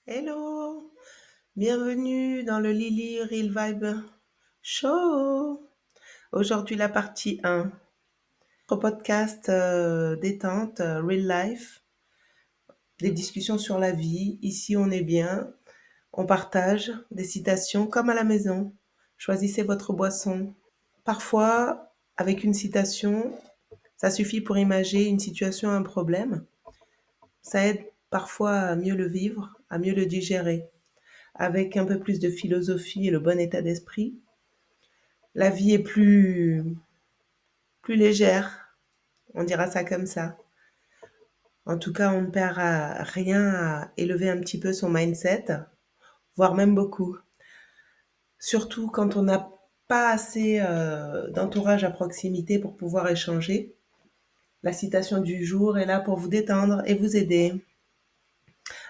Hello, bienvenue dans le Lily Real Vibe Show. Aujourd'hui la partie 1. Notre podcast détente, real life, des discussions sur la vie. Ici on est bien, on partage des citations comme à la maison. Choisissez votre boisson. Parfois, avec une citation, ça suffit pour imager une situation, un problème. Ça aide parfois à mieux le vivre, à mieux le digérer. Avec un peu plus de philosophie et le bon état d'esprit, la vie est plus légère, on dira ça comme ça. En tout cas, on ne perd rien à élever un petit peu son mindset, voire même beaucoup. Surtout quand on n'a pas assez d'entourage à proximité pour pouvoir échanger. La citation du jour est là pour vous détendre et vous aider.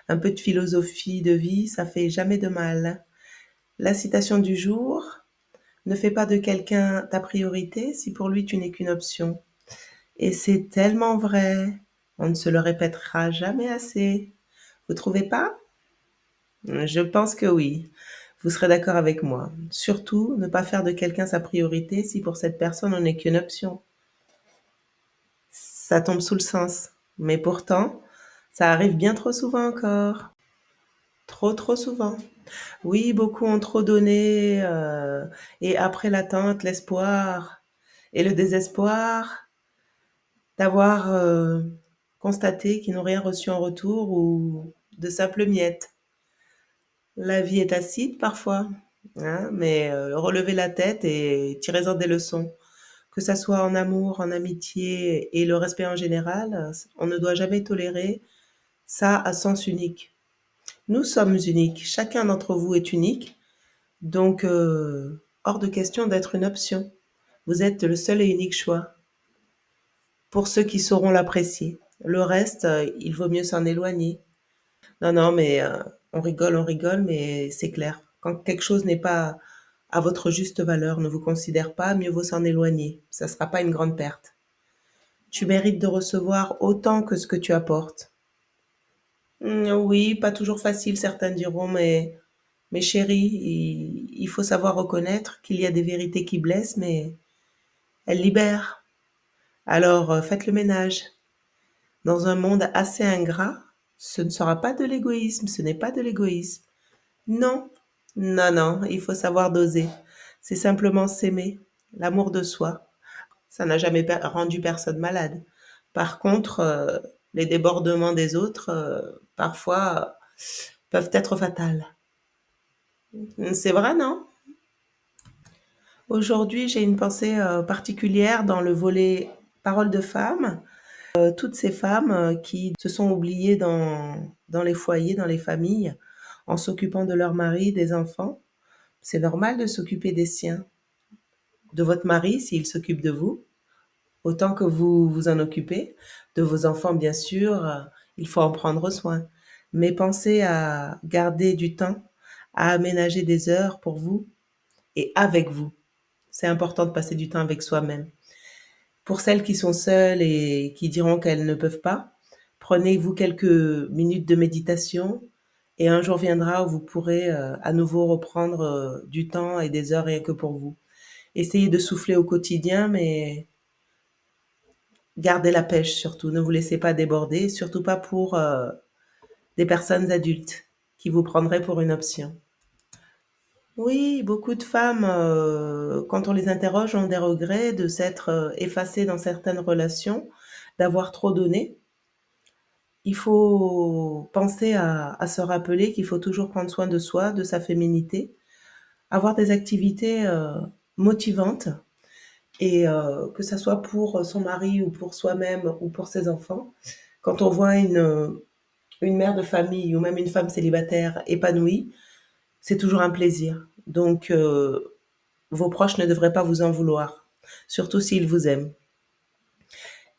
Un peu de philosophie de vie, ça fait jamais de mal. La citation du jour: ne fais pas de quelqu'un ta priorité si pour lui tu n'es qu'une option. Et c'est tellement vrai. On ne se le répétera jamais assez. Vous trouvez pas? Je pense que oui. Vous serez d'accord avec moi. Surtout, ne pas faire de quelqu'un sa priorité si pour cette personne on n'est qu'une option. Ça tombe sous le sens. Mais pourtant, ça arrive bien trop souvent encore. Trop souvent. Oui, beaucoup ont trop donné, et après l'attente, l'espoir et le désespoir d'avoir constaté qu'ils n'ont rien reçu en retour ou de simples miettes. La vie est acide parfois, hein, mais relevez la tête et tirez-en des leçons. Que ça soit en amour, en amitié et le respect en général, on ne doit jamais tolérer ça à sens unique. Nous sommes uniques, chacun d'entre vous est unique, donc hors de question d'être une option. Vous êtes le seul et unique choix pour ceux qui sauront l'apprécier. Le reste, il vaut mieux s'en éloigner. Non, non, mais on rigole, mais c'est clair. Quand quelque chose n'est pas à votre juste valeur, ne vous considère pas, mieux vaut s'en éloigner. Ça sera pas une grande perte. Tu mérites de recevoir autant que ce que tu apportes. Oui, pas toujours facile, certains diront, mais chérie, il faut savoir reconnaître qu'il y a des vérités qui blessent, mais elles libèrent. Alors, faites le ménage. Dans un monde assez ingrat, ce ne sera pas de l'égoïsme, ce n'est pas de l'égoïsme. Non, non, non, il faut savoir doser. C'est simplement s'aimer, l'amour de soi. Ça n'a jamais rendu personne malade. Par contre, les débordements des autres, parfois, peuvent être fatals. C'est vrai, non? Aujourd'hui, j'ai une pensée particulière dans le volet paroles de femmes. Toutes ces femmes qui se sont oubliées dans les foyers, dans les familles, en s'occupant de leur mari, des enfants. C'est normal de s'occuper des siens, de votre mari s'il s'occupe de vous, autant que vous vous en occupez, de vos enfants bien sûr, il faut en prendre soin. Mais pensez à garder du temps, à aménager des heures pour vous et avec vous. C'est important de passer du temps avec soi-même. Pour celles qui sont seules et qui diront qu'elles ne peuvent pas, prenez-vous quelques minutes de méditation et un jour viendra où vous pourrez à nouveau reprendre du temps et des heures rien que pour vous. Essayez de souffler au quotidien, mais gardez la pêche surtout. Ne vous laissez pas déborder, surtout pas pour des personnes adultes qui vous prendraient pour une option. Oui, beaucoup de femmes, quand on les interroge, ont des regrets de s'être effacées dans certaines relations, d'avoir trop donné. Il faut penser à se rappeler qu'il faut toujours prendre soin de soi, de sa féminité, avoir des activités motivantes et que ça soit pour son mari ou pour soi-même ou pour ses enfants. Quand on voit une mère de famille ou même une femme célibataire épanouie, c'est toujours un plaisir. Donc, vos proches ne devraient pas vous en vouloir, surtout s'ils vous aiment.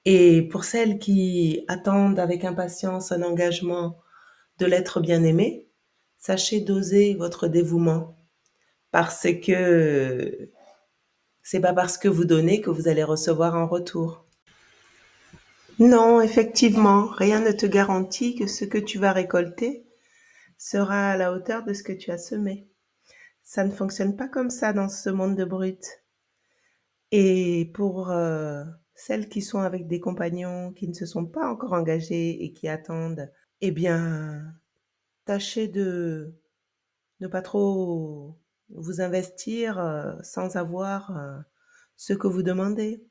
Et pour celles qui attendent avec impatience un engagement de l'être bien-aimé, sachez doser votre dévouement parce que c'est pas parce que vous donnez que vous allez recevoir en retour. Non, effectivement, rien ne te garantit que ce que tu vas récolter sera à la hauteur de ce que tu as semé. Ça ne fonctionne pas comme ça dans ce monde de brutes. Et pour, celles qui sont avec des compagnons qui ne se sont pas encore engagés et qui attendent, eh bien, tâchez de ne pas trop vous investir, sans avoir, ce que vous demandez.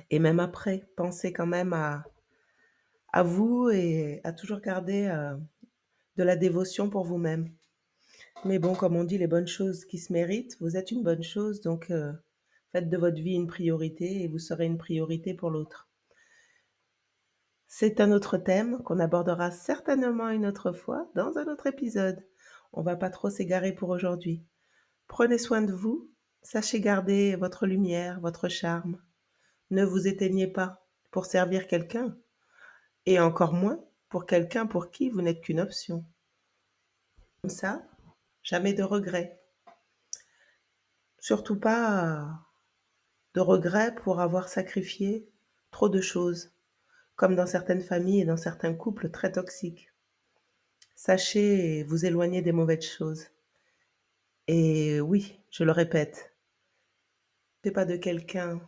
Et même après, pensez quand même à vous et à toujours garder, de la dévotion pour vous-même. Mais bon, comme on dit, les bonnes choses qui se méritent, vous êtes une bonne chose, donc faites de votre vie une priorité et vous serez une priorité pour l'autre. C'est un autre thème qu'on abordera certainement une autre fois dans un autre épisode. On va pas trop s'égarer pour aujourd'hui. Prenez soin de vous, sachez garder votre lumière, votre charme. Ne vous éteignez pas pour servir quelqu'un, et encore moins pour quelqu'un pour qui vous n'êtes qu'une option. Comme ça, jamais de regrets. Surtout pas de regrets pour avoir sacrifié trop de choses, comme dans certaines familles et dans certains couples très toxiques. Sachez vous éloigner des mauvaises choses. Et oui, je le répète, fais pas de quelqu'un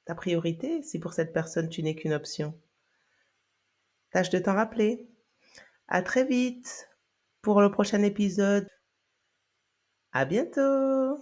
ta priorité si pour cette personne tu n'es qu'une option. Tâche de t'en rappeler. À très vite pour le prochain épisode. À bientôt!